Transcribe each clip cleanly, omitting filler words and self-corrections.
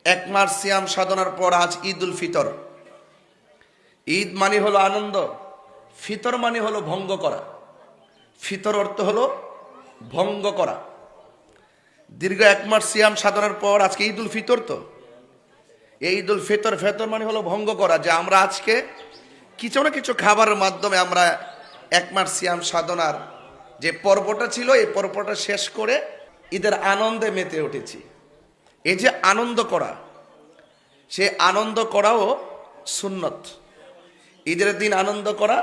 এক মাস সিয়াম সাধনার পর আজ ঈদ উল ফিতর। ঈদ মানে হলো আনন্দ, ফিতর মানে হলো ভঙ্গ করা। ফিতর অর্থ হলো ভঙ্গ করা। দীর্ঘ এক মাস সিয়াম সাধনার পর আজকে ঈদ উল ফিতর। তো এই ঈদ উল ফিতর, ফিতর মানে হলো ভঙ্গ করা, যে আমরা আজকে কিছু না কিছু খাবারের মাধ্যমে আমরা এক মাস সিয়াম সাধনার যে পর্বটা ছিল এই পর্বটা শেষ করে ঈদের আনন্দে মেতে উঠেছি। এই যে আনন্দ করা, সে আনন্দ করাও সুন্নত। ঈদের দিন আনন্দ করা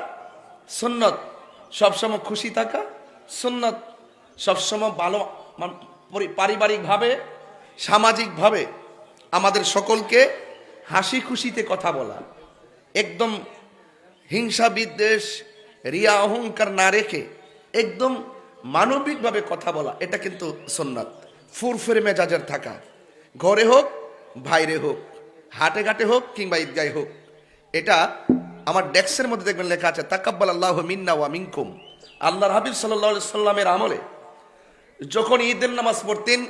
সুন্নত, সবসময় খুশি থাকা সুন্নত, সবসময় ভালো পারিবারিকভাবে সামাজিকভাবে আমাদের সকলকে হাসি খুশিতে কথা বলা, একদম হিংসা বিদ্বেষ রিয়া অহংকার না রেখে একদম মানবিকভাবে কথা বলা, এটা কিন্তু সুন্নাত। ফুরফুরে মেজাজের থাকা, ঘরে হোক বাইরে হোক, হাটে ঘাটে হোক কিংবা ঈদগাহে হোক। এটা আমার ডেস্কের মধ্যে দেখবেন লেখা আছে তাকাব্বাল আল্লাহু মিন্না ওয়া মিনকুম। আল্লাহর হাবিব সাল্লাল্লাহু আলাইহি সাল্লামের আমলে যখন ঈদের নামাজ পড়তেন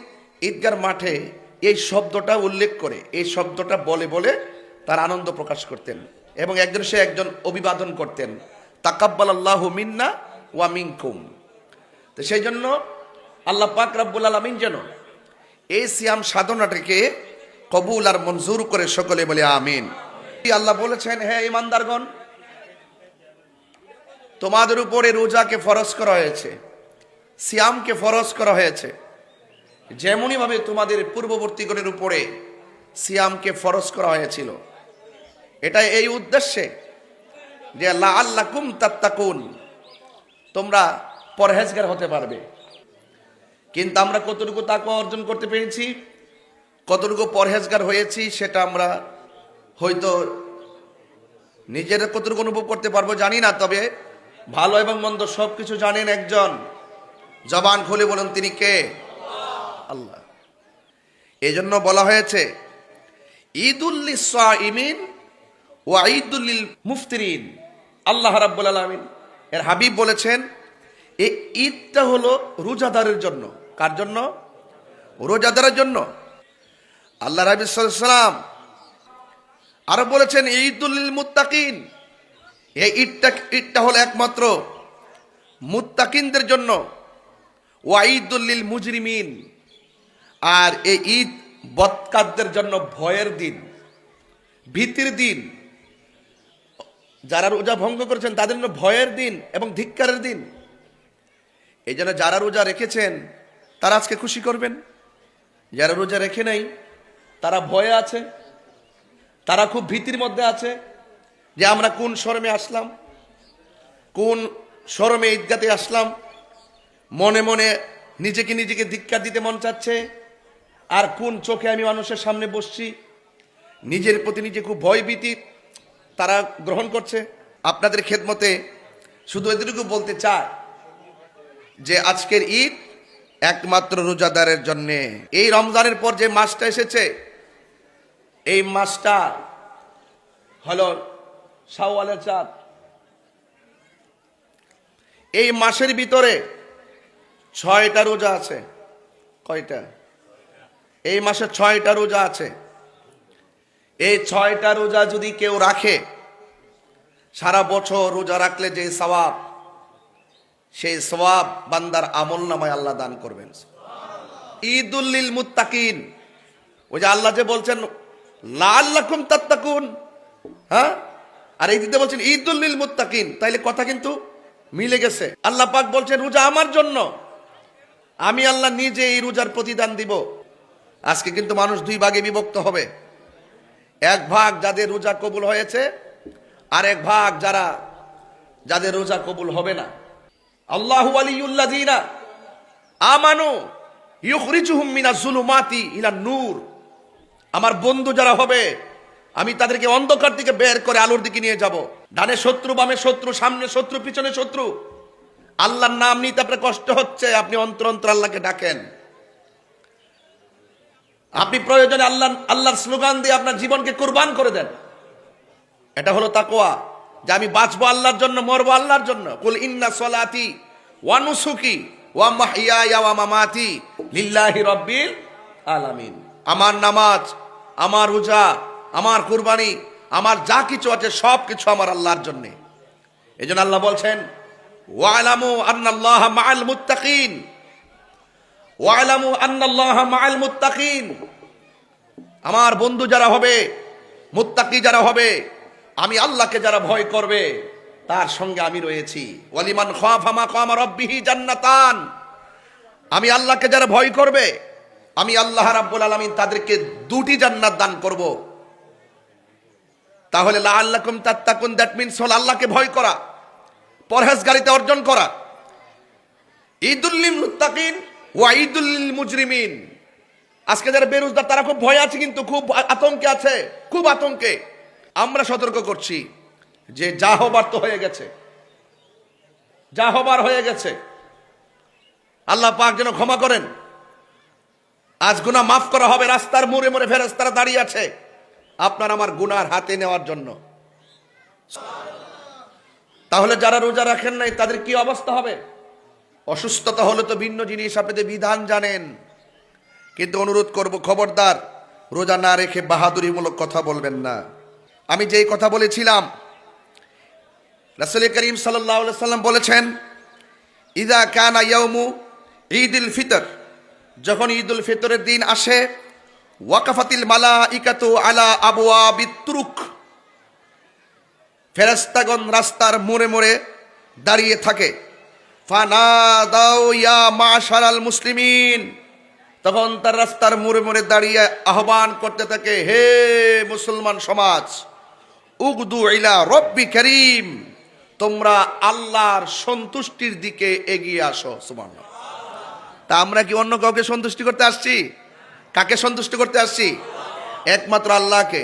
ঈদগার মাঠে এই শব্দটা উল্লেখ করে, এই শব্দটা বলে বলে তার আনন্দ প্রকাশ করতেন এবং একজন সে একজন অভিবাদন করতেন, তাকাব্বাল আল্লাহু মিন্না ওয়া মিনকুম। তো সেই জন্য আল্লাহ পাক রব্বুল আলামিন যেন এই সিয়াম সাধনাটাকে কবুল আর মঞ্জুর করে সকলে বলে আমিন। আল্লাহ বলেছেন, হে ঈমানদারগণ, তোমাদের উপরে রোজাকে ফরজ করা হয়েছে, সিয়ামকে ফরজ করা হয়েছে, যেমনই ভাবে তোমাদের পূর্ববর্তীগণের উপরে সিয়ামকে ফরজ করা হয়েছিল। এটা এই উদ্দেশ্যে যে লাআল্লাকুম তাত্তাকুন, তোমরা পরহেজগার হতে পারবে। কিন্তু আমরা কতটুকু তাকওয়া অর্জন করতে পেরেছি, কতটুকু পরহেজগার হয়েছি, সেটা আমরা হয়তো নিজেরা কতটুকু অনুভব করতে পারবো জানি না। তবে ভালো এবং মন্দ সব কিছু জানেন একজন, জবান খুলে বলুন তিনি কে? আল্লাহ। এই জন্য বলা হয়েছে ঈদুল লিসাইমিন ওয়া ঈদুল লিল মুফতিরিন। আল্লাহ রাব্বুল আলামিন এর হাবিব বলেছেন এই ঈদটা হলো রোজাদারের জন্য। কার জন্য? রোজাদারের জন্য। আল্লাহ রাব্বুল সাল্লাল্লাহু আরো বলেছেন ঈদুল লিল মুত্তাকিন, এই ঈদটা হলো একমাত্র মুত্তাকিনদের জন্য। ওয়া ঈদুল লিল মুজরিমিন, আর এই ঈদ বদকারদের জন্য ভয়ের দিন, ভীতির দিন। যারা রোজা ভঙ্গ করেছেন তাদের জন্য ভয়ের দিন এবং ধিক্কারের দিন। এই জন্য যারা রোজা রেখেছেন তারা আজকে খুশি করবেন, যারা রোজা রেখে নাই তারা ভয়ে আছে, তারা খুব ভীতির মধ্যে আছে যে আমরা কোন শরমে আসলাম, কোন শরমে ঈদগাতে আসলাম। মনে মনে নিজেকে ধিক্কার দিতে মন চাচ্ছে, আর কোন চোখে আমি মানুষের সামনে বসছি, নিজের প্রতি নিজে খুব ভয় ভীতি তারা গ্রহণ করছে। আপনাদের খেদমতে শুধু এটুকু বলতে চায় যে আজকের ঈদ একমাত্র রোজাদারের জন্যে। এই রমজানের পর যে মাসটা এসেছে, এই মাসটা হলো শাওয়ালের চাঁদ। এই মাসের ভিতরে 6টা রোজা আছে। কয়টা? এই মাসে 6টা রোজা আছে। এই 6টা রোজা যদি কেউ রাখে, সারা বছর রোজা রাখলে যে সওয়াব, সেই সওয়াব বান্দার আমলনামায় আল্লাহ দান করবেন। ঈদুল লিল মুত্তাকিন, ওই যে আল্লাহ যে বলছেন লাআল্লাকুম তাত্তাকুন, হ্যাঁ, আর এই দিতে বলছেন ঈদুল লিল মুত্তাকিন, তাইলে কথা কিন্তু মিলে গেছে। আল্লাহ পাক বলছেন রোজা আমার জন্য, আমি আল্লাহ নিজে এই রোজার প্রতিদান দিব। আজকে কিন্তু মানুষ দুই ভাগে বিভক্ত হবে। এক ভাগ যাদের রোজা কবুল হয়েছে, আর এক ভাগ যাদের রোজা কবুল হবে না। আল্লাহু ওয়ালিয়ুল্লাযিনা আমানু ইউখরিজুহুম মিনাজ যুলুমাতি ইলান নূর। আমার বন্ধু যারা হবে, আমি তাদেরকে অন্ধকার থেকে বের করে আলোর দিকে নিয়ে যাব। ডানে শত্রু, বামে শত্রু, সামনে শত্রু, পিছনে শত্রু, আল্লাহর নাম নিতে আপনার কষ্ট হচ্ছে, আপনি অন্তর আল্লাহকে ডাকেন। আপনি প্রয়োজনে আল্লাহর স্লোগান দিয়ে আপনার জীবনকে কুরবান করে দেন। এটা হলো তাকওয়া, যে আমি বাঁচবো আল্লাহর জন্য, মরবো আল্লাহর জন্য। কুল ইন্না সলাতি ওয়া নুসুকি ওয়া মাহইয়ায়া ওয়া মামাতি লিল্লাহি রাব্বিল আলামিন। আমার নামাজ, আমার রোজা, আমার কুরবানি, আমার যা কিছু আছে সব কিছু আমার আল্লাহর জন্য। এই জন্য আল্লাহ বলছেন ওয়ালামু আন্নাল্লাহা মাআল মুত্তাকিন, ওয়ালামু আন্নাল্লাহা মাআল মুত্তাকিন। আমার বন্ধু যারা হবে, মুত্তাকি যারা হবে, আমি আল্লাহকে যারা ভয় করবে তার সঙ্গে আমি রয়েছি। ওয়ালিমান খাফা মাকাম রাব্বিহি জান্নাতান। আমি আল্লাহকে যারা ভয় করবে, আমি আল্লাহ রাব্বুল আলামিন তাদেরকে দুটি জান্নাত দান করব। তাহলে লাআল্লাকুম তাত্তাকুন, দ্যাট মিন্স হল আল্লাহকে ভয় করা, পরহেজগারিতা অর্জন করা। ঈদুল লিল মুত্তাকিন ওয়া ঈদুল লিল মুজরিমিন। আজকে যারা বেরোজগার তারা খুব ভয় আছে, কিন্তু খুব আতঙ্কে আছে, খুব আতঙ্কে। আমরা সতর্ক করছি যে যা হবার তো হয়ে গেছে, যা হবার হয়ে গেছে। আল্লাহ পাক যেন ক্ষমা করেন। আজ গুনাহ মাফ করা হবে। রাস্তার মোড়ে মোড়ে ফেরেশতারা দাঁড়িয়ে আছে আপনার আমার গুনার হাতে নেওয়ার জন্য। তাহলে যারা রোজা রাখেন নাই তাদের কি অবস্থা হবে? অসুস্থতা হলে তো ভিন্ন জিনিস, আপনাদের বিধান জানেন। কিন্তু অনুরোধ করব, খবরদার রোজা না রেখে বাহাদুরিমূলক কথা বলবেন না। আমি যেই কথা বলেছিলাম, রাসূল করিম সাল্লাল্লাহু আলাইহি সাল্লাম বলেছেন ইযা কানা ইয়াউমু ঈদুল ফিতর, যখন ঈদুল ফিতরের দিন আসে, ওয়াকাফাতিল মালাইকাতু আলা আবওয়াবিত তুরুক, ফেরেশতাগণ রাস্তার মোড়ে মোড়ে দাঁড়িয়ে থাকে। ফানাদাউ ইয়া মাশারাল মুসলিমিন, তখন তার রাস্তার মোড়ে মোড়ে দাঁড়িয়ে আহ্বান করতে থাকে, হে মুসলমান সমাজ, উগদু ইলা রব্বি করিম, তোমরা আল্লাহর সন্তুষ্টির দিকে এগিয়ে আসো। সুবহানাল্লাহ। তা আমরা কি অন্য কাউকে সন্তুষ্টি করতে আসছি? কাকে সন্তুষ্ট করতে আসছি? একমাত্র আল্লাহকে।